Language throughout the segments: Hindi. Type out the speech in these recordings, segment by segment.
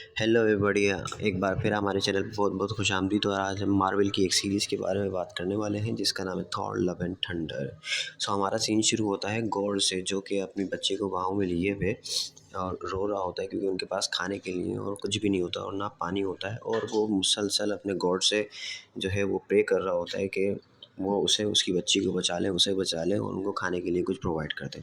Hello everybody. एक बार फिर हमारे चैनल पे बहुत बहुत खुशामदीद। और आज हम मार्वल की एक सीरीज़ के बारे में बात करने वाले हैं जिसका नाम है थॉर लव एंड थंडर। हमारा सीन शुरू होता है गॉड से, जो कि अपने बच्चे को बाहों में लिए हुए और रो रहा होता है क्योंकि उनके पास खाने के लिए और कुछ भी नहीं होता और ना पानी होता है। और वो मुसलसल अपने गॉड से जो है वो प्रे कर रहा होता है कि वो उसे उसकी बच्ची को बचा लें, उसे बचा लें और उनको खाने के लिए कुछ प्रोवाइड कर दें।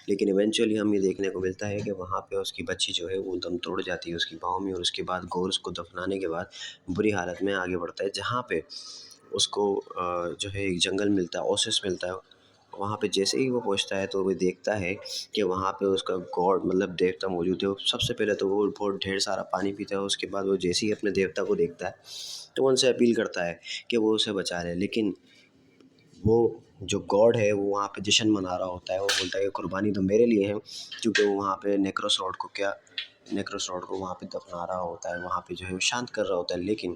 लेकिन इवेंचुअली हम ये देखने को मिलता है कि वहाँ पे उसकी बच्ची जो है वो दम तोड़ जाती है उसकी बाहों में। और उसके बाद गौर उसको दफनाने के बाद बुरी हालत में आगे बढ़ता है, जहाँ पे उसको जो है एक जंगल मिलता है, ओसिस मिलता है। वहाँ पे जैसे ही वो पहुँचता है तो वो देखता है कि वहाँ पे उसका गॉड मतलब देवता मौजूद है। सबसे पहले तो वो बहुत ढेर सारा पानी पीता है। उसके बाद वो जैसे ही अपने देवता को देखता है तो वो उनसे अपील करता है कि वो उसे बचा ले। लेकिन वो जो गॉड है वो वहाँ पे जश्न मना रहा होता है। वो बोलता है कि कुर्बानी तो मेरे लिए है, क्योंकि वो वहाँ पे नेक्रोस रॉड को वहाँ पे दफना रहा होता है, वहाँ पे जो है वो शांत कर रहा होता है। लेकिन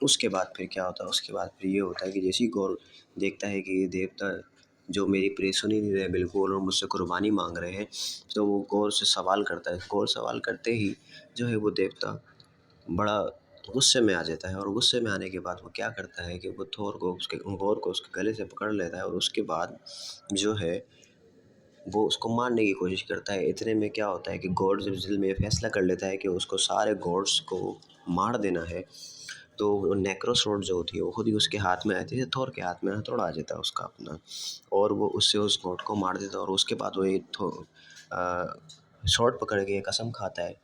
उसके बाद फिर क्या होता है, उसके बाद फिर ये होता है कि जैसे ही गौर देखता है कि ये देवता जो मेरी प्रे सुन ही नहीं रहे बिल्कुल और मुझसे कुर्बानी मांग रहे हैं, तो वो गौर से सवाल करता है। गौर सवाल करते ही जो है वो देवता बड़ा गुस्से में आ जाता है। और गुस्से में आने के बाद वो क्या करता है कि वो थोर को गौर को उसके गले से पकड़ लेता है और उसके बाद जो है वो उसको मारने की कोशिश करता है। इतने में क्या होता है कि गॉड जब दिल में फैसला कर लेता है कि उसको सारे गॉड्स को मार देना है, तो नेक्रोस रोड जो होती है वो खुद ही उसके हाथ में आती है। थोर के हाथ में हथौड़ा आ जाता है उसका अपना, और वो उससे उस गॉड को मार देता है। और उसके बाद वो एक शॉर्ट पकड़ के कसम खाता है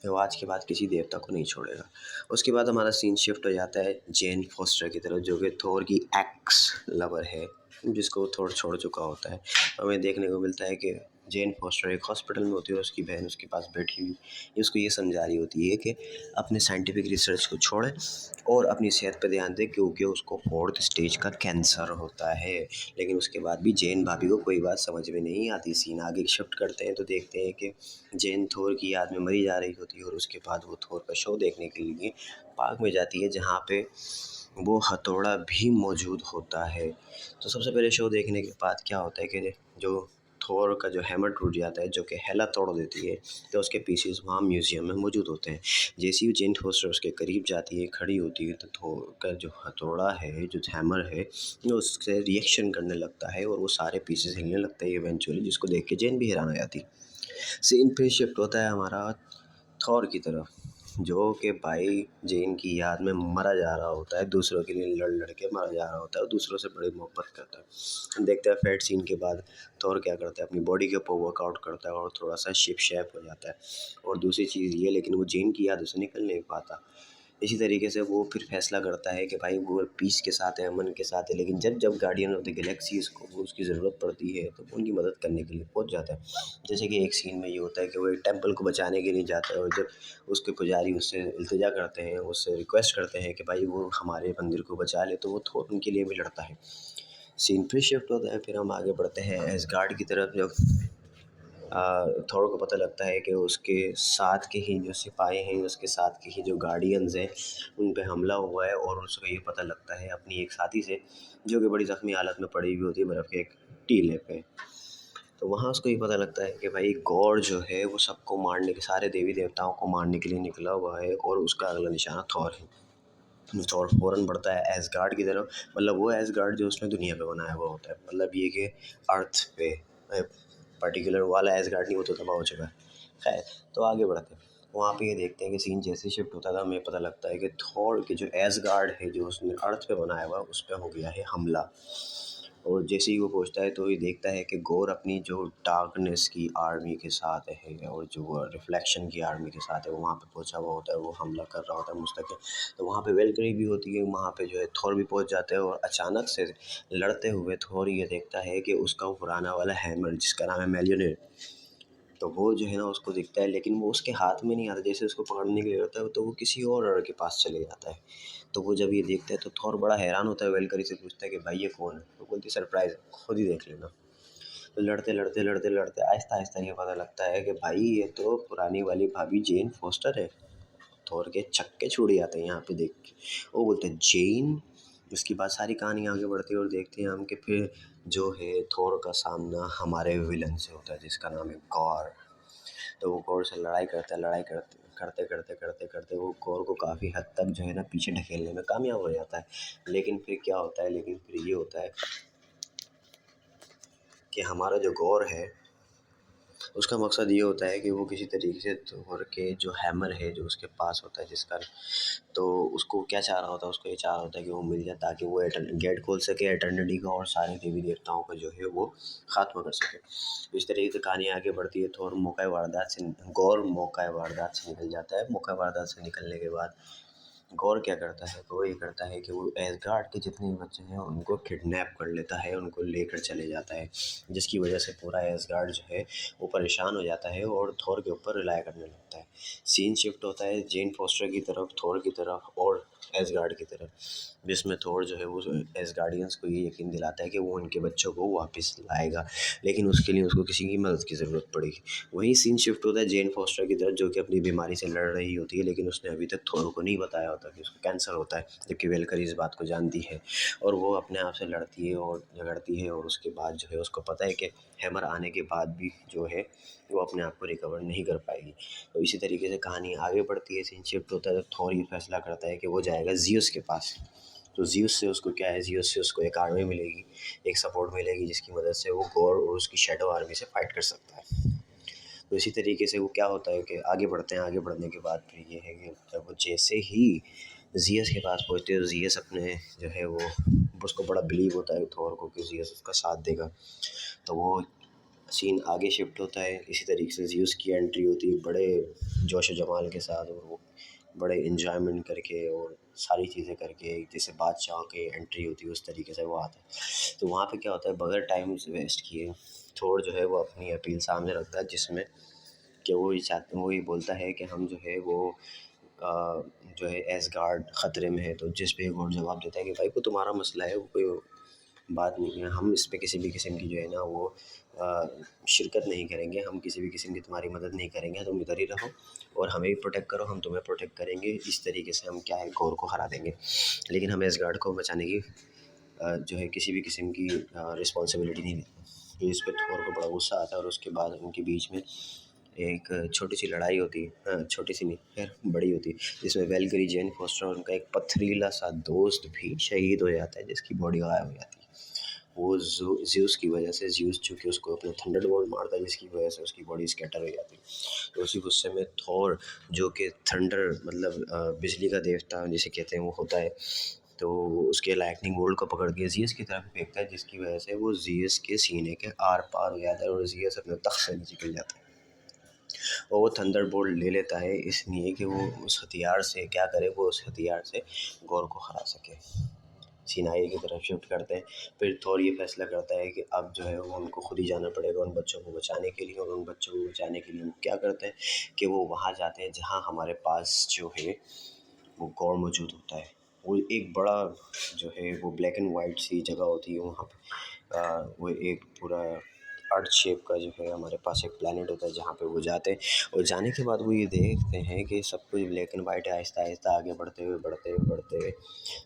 कि वो आज के बाद किसी देवता को नहीं छोड़ेगा। उसके बाद हमारा सीन शिफ्ट हो जाता है जेन फोस्टर की तरफ, जो कि थोर की एक्स लवर है, जिसको वो थोर छोड़ चुका होता है। हमें देखने को मिलता है कि जेन फोस्टर एक हॉस्पिटल में होती है और उसकी बहन उसके पास बैठी हुई उसको ये समझा रही होती है कि अपने साइंटिफिक रिसर्च को छोड़े और अपनी सेहत पर ध्यान दे, क्योंकि उसको 4th स्टेज का कैंसर होता है। लेकिन उसके बाद भी जैन भाभी को कोई बात समझ में नहीं आती। सीन आगे शिफ्ट करते हैं तो देखते हैं कि जैन थोर की याद में मरी जा रही होती है और उसके बाद वो थोर का शो देखने के लिए पार्क में जाती है, जहाँ पे वो हथौड़ा भी मौजूद होता है। तो सबसे पहले शो देखने के बाद क्या होता है कि जो थोर का जो हैमर टूट जाता है, जो कि हेला तोड़ देती है, तो उसके पीसेस वहाँ म्यूज़ियम में मौजूद होते हैं। जैसे ही जेन फोस्टर उसके करीब जाती है, खड़ी होती है, तो थोर का जो हथौड़ा है, जो हैमर है, वो उससे रिएक्शन करने लगता है और वो सारे पीसेस हिलने लगते हैं इवेंचुअली, जिसको देख के जेन भी हैरान हो जाती है। सीन फिर शिफ्ट होता है हमारा थॉर की तरफ, जो कि भाई जेन की याद में मरा जा रहा होता है, दूसरों के लिए लड़ लड़ के मरा जा रहा होता है और दूसरों से बड़ी मोहब्बत करता है। हम देखते हैं फैट सीन के बाद थॉर क्या करता है, अपनी बॉडी के ऊपर वर्कआउट करता है और थोड़ा सा शिप शेप हो जाता है। और दूसरी चीज़ ये, लेकिन वो जेन की याद उसे निकल नहीं पाता। इसी तरीके से वो फिर फैसला करता है कि भाई वो पीस के साथ है, अमन के साथ है। लेकिन जब जब गार्डियन ऑफ द गैलेक्सीज को वो उसकी ज़रूरत पड़ती है तो वो उनकी मदद करने के लिए पहुंच जाता है। जैसे कि एक सीन में ये होता है कि वो एक टेंपल को बचाने के लिए जाता है और जब उसके पुजारी उससे इल्तिजा करते हैं, उससे रिक्वेस्ट करते हैं कि भाई वो हमारे मंदिर को बचा ले, तो वो थोर उनके लिए भी लड़ता है। सीन फिर शिफ्ट होता है, फिर हम आगे बढ़ते हैं एसगार्ड की तरफ। जब थोर को पता लगता है कि उसके साथ के ही जो सिपाही हैं, उसके साथ के ही जो गार्डियंस हैं, उन पे हमला हुआ है। और उसको ये पता लगता है अपनी एक साथी से, जो कि बड़ी ज़ख्मी हालत में पड़ी हुई होती है बर्फ़ के एक टीले पे। तो वहाँ उसको ये पता लगता है कि भाई गॉड जो है वो सबको मारने के, सारे देवी देवताओं को मारने के लिए निकला हुआ है और उसका अगला निशाना थॉर है। थॉर फ़ौरन बढ़ता है एसगार्ड की तरफ, मतलब वो एसगार्ड जो उसने दुनिया पे बनाया हुआ होता है, मतलब ये कि अर्थ पे पर्टिकुलर वाला एसगार्ड नहीं, वो तो तबाह हो चुका है। खैर, तो आगे बढ़ते हैं। वहाँ पे ये देखते हैं कि सीन जैसे शिफ्ट होता था हमें पता लगता है कि थॉर के जो एसगार्ड है जो उसने अर्थ पे बनाया हुआ उस पे हो गया है हमला। और जैसे ही वो पहुँचता है तो ये देखता है कि गौर अपनी जो डार्कनेस की आर्मी के साथ है और जो वो रिफ्लेक्शन की आर्मी के साथ है वो वहाँ पे पहुँचा हुआ होता है, वो हमला कर रहा होता है मुस्तकिल। तो वहाँ पे वेलकरी भी होती है, वहाँ पे जो है थॉर भी पहुँच जाता है और अचानक से लड़ते हुए थॉर ये देखता है कि उसका वो पुराना वाला हैमर जिसका नाम है मेल्योनिर, तो वो जो है ना उसको दिखता है, लेकिन वो उसके हाथ में नहीं आता। जैसे उसको पकड़ने के लिए रहता है तो वो किसी और के पास चले जाता है। तो वो जब ये देखता है तो थॉर बड़ा हैरान होता है, वेलकरी से पूछता है कि भाई ये कौन है, तो बोलती है सरप्राइज़, खुद ही देख लेना। तो लड़ते आहिस्ता आहिस्ता ये पता लगता है कि भाई ये तो पुरानी वाली भाभी जेन फोस्टर है। थॉर के चक्के छूट जाते हैं यहाँ पे देख के। वो बोलते हैं जेन। उसके बाद सारी कहानी आगे बढ़ती है और देखते हैं हम कि फिर जो है थॉर का सामना हमारे विलन से होता है जिसका नाम है गॉर। तो वो गॉर से लड़ाई करता है, करते करते करते करते वो गौर को काफ़ी हद तक जो है ना पीछे ढकेलने में कामयाब हो जाता है। लेकिन फिर क्या होता है, लेकिन फिर ये होता है कि हमारा जो गौर है उसका मकसद ये होता है कि वो किसी तरीके से थोर के जो हैमर है जो उसके पास होता है जिसका, तो उसको क्या चाह रहा होता है, उसको ये चाह रहा होता है कि वो मिल जाए ताकि वो गेट खोल सके एटर्निटी का और सारे देवी देवताओं का जो है वो खात्मा कर सके। तो इस तरीके से कहानी आगे बढ़ती है। थोर मौका वारदात से गौर मौका वारदात से निकल जाता है। मौका वारदात से निकलने के बाद गौर क्या करता है, तो वो ये करता है कि वो एसगार्ड के जितने भी बच्चे हैं उनको किडनैप कर लेता है, उनको लेकर चले जाता है, जिसकी वजह से पूरा एसगार्ड जो है वो परेशान हो जाता है और थोर के ऊपर रिलाय करने लगता है। सीन शिफ्ट होता है जेन फोस्टर की तरफ, थोर की तरफ और एसगार्ड की तरफ, जिसमें थोर जो है वो एसगार्डियंस को ये यकीन दिलाता है कि वो उनके बच्चों को वापस लाएगा, लेकिन उसके लिए उसको किसी की मदद की ज़रूरत पड़ेगी। वहीं सीन शिफ्ट होता है जेन फोस्टर की तरफ, जो कि अपनी बीमारी से लड़ रही होती है, लेकिन उसने अभी तक थोर को नहीं बताया होता कि उसको कैंसर होता है, जबकि वेलकर इस बात को जानती है और वो अपने आप से लड़ती है और झगड़ती है और उसके बाद जो है उसको पता है कि हैमर आने के बाद भी जो है वो अपने आप को रिकवर नहीं कर पाएगी। तो इसी तरीके से कहानी आगे बढ़ती है। सीन शिफ्ट होता है तो थोर ये फैसला करता है कि वो जाएगा ज़ियस के पास। तो ज़ियस से उसको क्या है, ज़ियस से उसको एक आर्मी मिलेगी, एक सपोर्ट मिलेगी, जिसकी मदद से वो गॉर और उसकी शैडो आर्मी से फाइट कर सकता है। तो इसी तरीके से वो क्या होता है कि आगे बढ़ते हैं। आगे बढ़ने के बाद फिर ये है कि जब वो जैसे ही ज़ियस के पास पहुँचते हैं तो ज़ियस अपने जो है वो उसको बड़ा बिलीव होता है थोर को कि ज़ियस उसका साथ देगा। तो वो सीन आगे शिफ्ट होता है। इसी तरीके से ज़ियस की एंट्री होती है बड़े जोश व जमाल के साथ, और वो बड़े एन्जॉयमेंट करके और सारी चीज़ें करके जैसे बादशाह की एंट्री होती है उस तरीके से वो आता है। तो वहाँ पे क्या होता है, बगैर टाइम वेस्ट किए थोर जो है वो अपनी अपील सामने रखता है, जिसमें कि वो ये बोलता है कि हम जो है वो जो है एसगार्ड ख़तरे में है। तो जिस पे गॉड जवाब देता है कि भाई वो तुम्हारा मसला है, वो कोई बात नहीं है, हम इस पे किसी भी किस्म की जो है ना वो अ, शिरकत नहीं करेंगे, हम किसी भी किस्म की तुम्हारी मदद नहीं करेंगे, तुम इधर ही रहो और हमें भी प्रोटेक्ट करो, हम तुम्हें प्रोटेक्ट करेंगे, इस तरीके से हम क्या है गौर को हरा देंगे। लेकिन हम एसगार्ड को बचाने की जो है किसी भी किस्म की रिस्पॉन्सिबिलिटी नहीं लेते। इस पे थोर को बड़ा गुस्सा आता है और उसके बाद उनके बीच में एक छोटी सी लड़ाई होती है, छोटी सी नहीं खैर बड़ी होती है, जिसमें वेलकरी जेन फोस्टर और उनका एक पथरीला सा दोस्त भी शहीद हो जाता है, जिसकी बॉडी गायब हो जाती है। वो ज़्यूस की वजह से, ज़्यूस चूँकि उसको अपना थंडरबोल्ट मारता है, जिसकी वजह से उसकी बॉडी स्कैटर हो जाती है। तो उसी गुस्से में थॉर, जो कि थंडर मतलब बिजली का देवता जिसे कहते हैं वो होता है, तो उसके लाइटनिंग बोल्ट को पकड़ के ज़ियस की तरफ फेंकता है, जिसकी वजह से वो ज़ियस के सीने के आर-पार हो जाता है और ज़ियस अपने तख्त से नीचे गिर जाता है। और वो थंडरबोल्ट ले लेता है इसलिए कि वो उस हथियार से क्या करे, वो उस हथियार से गौर को हरा सके। सीन आगे की तरफ शिफ्ट करते हैं। फिर थोर ये फैसला करता है कि अब जो है वो उनको खुद ही जाना पड़ेगा उन बच्चों को बचाने के लिए, और उन बच्चों को बचाने के लिए वो क्या करते हैं कि वो वहाँ जाते हैं जहाँ हमारे पास जो है वो गौर मौजूद होता है। वो एक बड़ा जो है वो ब्लैक एंड वाइट सी जगह होती है वहाँ पे, वो एक पूरा अर्थ शेप का जो है हमारे पास एक प्लेनेट होता है जहाँ पे वो जाते हैं, और जाने के बाद वो ये देखते हैं कि सब कुछ ब्लैक एंड वाइट है। आहिस्ता आहिस्ता आगे बढ़ते हुए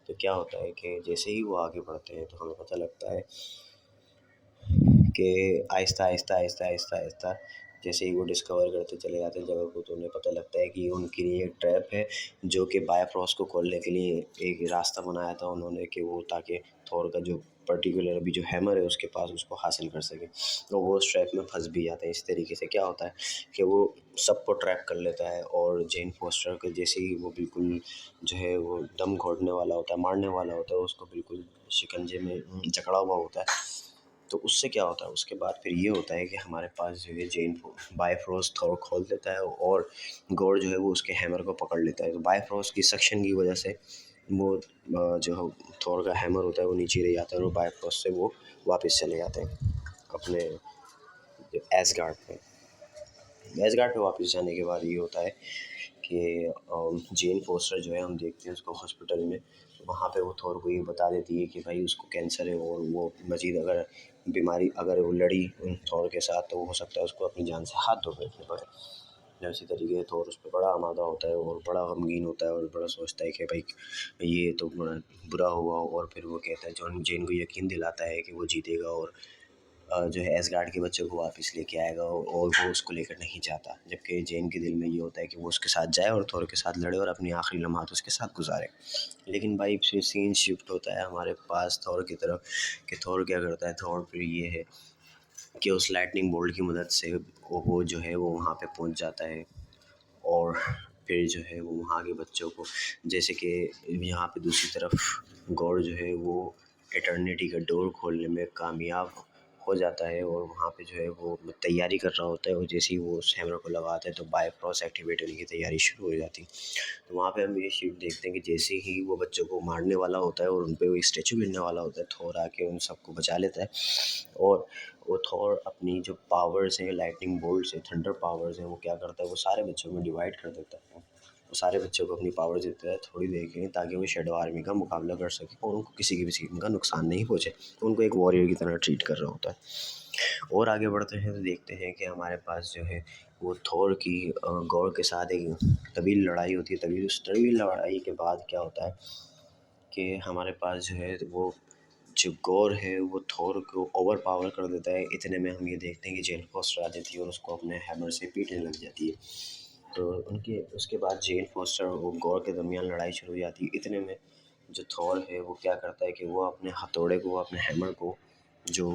तो क्या होता है कि जैसे ही वो आगे बढ़ते हैं तो हमें पता लगता है कि आहिस्ता-आहिस्ता जैसे ही वो डिस्कवर करते चले जाते हैं जगह को, तो उन्हें पता लगता है कि उनके लिए एक ट्रैप है, जो कि बायफ्रॉस्ट को खोलने के लिए एक रास्ता बनाया था उन्होंने, कि वो ताकि थॉर का जो पर्टिकुलर अभी जो हैमर है उसके पास उसको हासिल कर सके। तो वो उस ट्रैप में फँस भी जाते हैं। इस तरीके से क्या होता है कि वो सबको ट्रैप कर लेता है, और जेन फोस्टर के जैसे ही वो बिल्कुल जो है वो दम घोटने वाला होता है, मारने वाला होता है, उसको बिल्कुल शिकंजे में जकड़ा हुआ होता है। तो उससे क्या होता है, उसके बाद फिर ये होता है कि हमारे पास जो है बायफ्रोस्ट थोर खोल देता है और गॉर जो है वो उसके हैमर को पकड़ लेता है। तो बायफ्रोस्ट की सक्शन की वजह से वो जो थोर का हैमर होता है वो नीचे रह जाता है, और बायफ्रोस्ट से वो वापस चले जाते हैं अपने एसगार्ड पे। एसगार्ड पे वापस जाने के बाद ये होता है कि जेन फोस्टर जो है हम देखते हैं उसको हॉस्पिटल में, वहाँ पे वो थोर को ये बता देती है कि भाई उसको कैंसर है, और वो मज़ीद अगर बीमारी अगर वो लड़ी थोर के साथ तो हो सकता है उसको अपनी जान से हाथ धो बैठने पड़े। या इसी तरीके से थोर उस पर बड़ा आमादा होता है और बड़ा गमगीन होता है और बड़ा सोचता है कि भाई ये तो बड़ा बुरा हुआ, और फिर वो कहता है जॉन जेन को यकीन दिलाता है कि वो जीतेगा और जो है एसगार्ड के बच्चे को वापस लेके आएगा और वो उसको लेकर नहीं जाता, जबकि जेन के दिल में ये होता है कि वो उसके साथ जाए और थोर के साथ लड़े और अपनी आखिरी लम्हात उसके साथ गुजारे। लेकिन भाई फिर सीन शिफ्ट होता है हमारे पास थोर की तरफ कि थोर क्या करता है। थोर फिर ये है कि उस लाइटनिंग बोल्ट की मदद से वो जो है वो वहाँ पे पहुँच जाता है और फिर जो है वो वहाँ के बच्चों को, जैसे कि यहाँ पे दूसरी तरफ गॉड जो है वो एटर्निटी का डोर खोलने में कामयाब हो जाता है और वहाँ पे जो है वो तैयारी कर रहा होता है और जैसे ही वो उस हैमर को लगाता है तो बायोफ्रॉस एक्टिवेट होने की तैयारी शुरू हो जाती है। तो वहाँ पे हम ये शिफ्ट देखते हैं कि जैसे ही वो बच्चों को मारने वाला होता है और उन पे वो स्टैचू गिरने वाला होता है, थोर आके उन सबको बचा लेता है और वो थॉर अपनी जो पावर्स हैं, लाइटनिंग बोल्ट्स हैं, थंडर पावर्स हैं, वो क्या करता है वो सारे बच्चों में डिवाइड कर देता है। वो सारे बच्चों को अपनी पावर्स देता है थोड़ी देर के लिए ताकि वो शैडो आर्मी का मुकाबला कर सके और उनको किसी की भी किस्म का नुकसान नहीं पहुंचे। तो उनको एक वॉरियर की तरह ट्रीट कर रहा होता है। और आगे बढ़ते हैं तो देखते हैं कि हमारे पास जो है वो थॉर की गॉड के साथ एक तवील लड़ाई होती है। तवील उस तवील लड़ाई के बाद क्या होता है कि हमारे पास जो है वो जो गौर है वो थोर को ओवर पावर कर देता है। इतने में हम ये देखते हैं कि जेन फोस्टर आ जाती है और उसको अपने हैमर से पीटने लग जाती है। तो उनके उसके बाद जेन फोस्टर और गौर के दरमियान लड़ाई शुरू हो जाती है। इतने में जो थोर है वो क्या करता है कि वो अपने हथौड़े को, अपने हैमर को, जो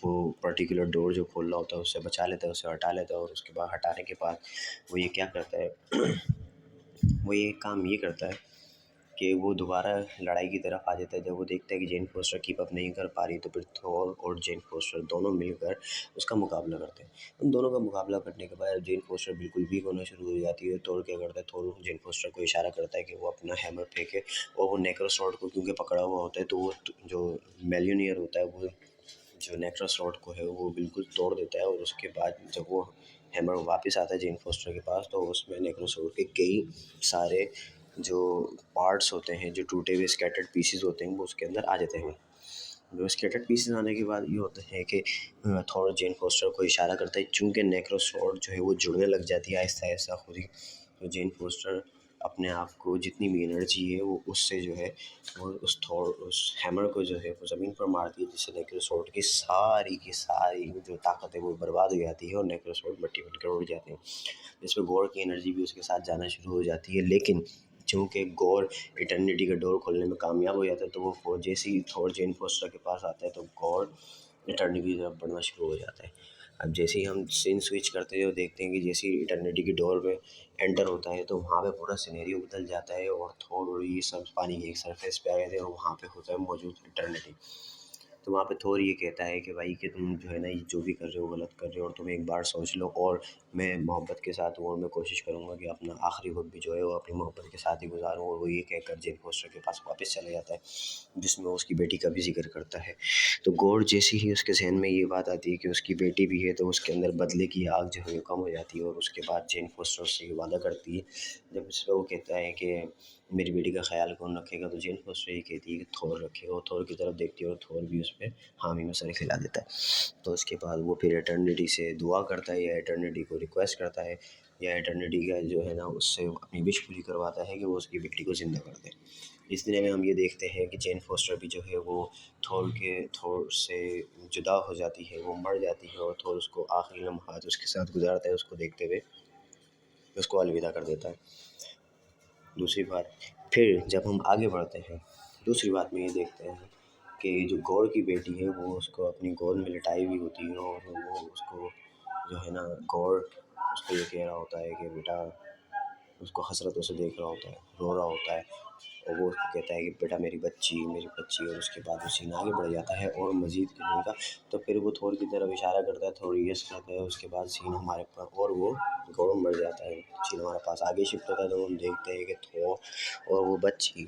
वो पर्टिकुलर डोर जो खोल रहा होता है उससे बचा लेता है, उससे हटा लेता है और उसके बाद हटाने के बाद वो ये क्या करता है वो ये काम ये करता है कि वो दोबारा लड़ाई की तरफ आ जाता है। जब वो देखता है कि जेन फोस्टर कीप अप नहीं कर पा रही तो फिर थॉर और जेन फोस्टर दोनों मिलकर उसका मुकाबला करते हैं। उन दोनों का मुकाबला करने के बाद जेन फोस्टर बिल्कुल वीक होना शुरू हो जाती है। थॉर क्या करता है, थॉर जेन फोस्टर को इशारा करता है कि वो अपना हैमर फेंके और वो नेक्रोस रॉड को क्योंकि पकड़ा हुआ होता है तो वो जो मेल्यूनियर होता है वो जो नेक्रोस रॉड को है वो बिल्कुल तोड़ देता है और उसके बाद जब वो हैमर वापस आता है जेन फोस्टर के पास तो उसमें नेक्रोस रॉड के कई सारे जो पार्ट्स होते हैं, जो टूटे हुए स्कैटर्ड पीसेस होते हैं वो उसके अंदर आ जाते हैं। जो स्कैटर्ड पीसेस आने के बाद ये होता है कि थोड़ा जेन फोस्टर को इशारा करता है, चूँकि नेक्रोस रॉड जो है वो जुड़ने लग जाती है आहिस्ता-आहिस्ता खुद ही। तो जेन फोस्टर अपने आप को जितनी भी एनर्जी है वो उससे जो है वो उस हैमर को जो है वो ज़मीन पर मारती है, जिससे नेक्रोस रॉड की सारी जो ताकत है वो बर्बाद हो जाती है और नेक्रोस रॉड मट्टी बनकर उड़ जाते हैं। जिसमें गॉर की एनर्जी भी उसके साथ जाना शुरू हो जाती है। लेकिन चूँकि गॉर इटर्निटी का डोर खोलने में कामयाब हो जाता है तो वो जैसे ही थॉर जेन फोस्टर के पास आता है तो गॉर इटर्निटी की तरफ बढ़ना शुरू हो जाता है। अब जैसे ही हम सीन स्विच करते हैं और देखते हैं कि जैसे ही इटर्निटी की डोर में एंटर होता है तो वहाँ पे पूरा सिनेरियो बदल जाता है और थॉर और ये सब पानी के एक सरफेस पे आ गए थे और वहाँ पे होता है मौजूद इटर्निटी। तो वहाँ पे थोर ये कहता है कि भाई कि तुम जो है ना ये जो भी कर रहे हो गलत कर रहे हो और तुम एक बार सोच लो और मैं मोहब्बत के साथ हूँ और मैं कोशिश करूँगा कि अपना आखिरी वक्त भी जो है वो अपनी मोहब्बत के साथ ही गुजारूँ। और वो ये कहकर जेन फोस्टर के पास वापस चला जाता है जिसमें वो उसकी बेटी का भी जिक्र करता है। तो गॉड जैसे ही उसके जहन में ये बात आती है कि उसकी बेटी भी है तो उसके अंदर बदले की आग जो है वो कम हो जाती है और उसके बाद जेन फोस्टर उससे ये वादा करती है। जब उससे वो कहता है कि मेरी बेटी का ख्याल कौन रखेगा तो जेन फोस्टर ये कहती है कि थोर रखेगा। और थोर की तरफ देखती है और थोर भी उस पर हामी में सर खिला देता है। तो उसके बाद वो फिर एटर्निटी से दुआ करता है या एटर्निटी को रिक्वेस्ट करता है या एटर्निटी का जो है ना उससे अपनी विश पूरी करवाता है कि वो उसकी बेटी को ज़िंदा कर दे। इस दुनिया में हम ये देखते हैं कि जेन फोस्टर भी जो है वो थोर से जुदा हो जाती है, वो मर जाती है और थोर उसको आखिरी लम्हात उसके साथ गुजारता है, उसको देखते हुए उसको अलविदा कर देता है। दूसरी बात फिर जब हम आगे बढ़ते हैं, दूसरी बात में ये देखते हैं कि जो गौर की बेटी है वो उसको अपनी गोद में लिटाई हुई होती है और वो उसको जो है ना गौर उसको ये कह रहा होता है कि बेटा, उसको हसरतों से देख रहा होता है, रो रहा होता है और वो उसको कहता है कि बेटा मेरी बच्ची। और उसके बाद वो सीन आगे बढ़ जाता है और मज़ीद कहने का तो फिर वो थोर की तरफ इशारा करता है, थोर यस करता है। उसके बाद सीन हमारे पास और वो गौर मर जाता है। सीन हमारे पास आगे शिफ्ट होता है तो हम देखते हैं कि थोर और वो बच्ची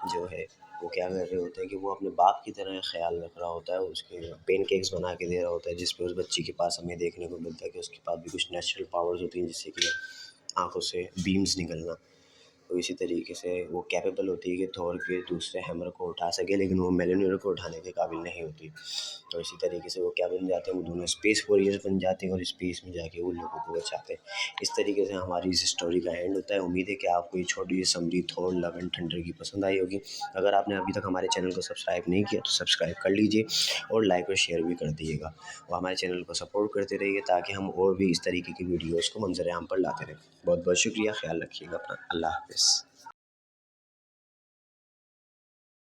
जो है वो क्या कर रहे होते हैं कि वो अपने बाप की तरह ख्याल रख रहा होता है, उसके पेनकेक्स बना के दे रहा होता है जिस पे उस बच्ची के पास हमें देखने को मिलता है कि उसके पास भी कुछ नेचुरल पावर्स होती हैं जिससे कि आँखों से बीम्स निकलना। तो इसी तरीके से वो कैपेबल होती है कि थॉर के दूसरे हैमर को उठा सके, लेकिन वो मेलिनर को उठाने के काबिल नहीं होती। तो इसी तरीके से वो क्या बन जाते हैं, वो दोनों स्पेस वॉरियर्स बन जाते हैं और स्पेस में जाके वो लोगों को बचाते हैं। इस तरीके से हमारी इस स्टोरी का एंड होता है। उम्मीद है कि आपको ये छोटी सी summary Thor love and thunder की पसंद आई होगी। अगर आपने अभी तक हमारे चैनल को सब्सक्राइब नहीं किया तो सब्सक्राइब कर लीजिए और लाइक और शेयर भी कर दीजिएगा, और हमारे चैनल को सपोर्ट करते रहिए ताकि हम और भी इस तरीके की वीडियोज़ को मंजर आम पर लाते रहें। बहुत बहुत शुक्रिया, ख्याल रखिएगा अपना। अल्लाह हाफ़िज़।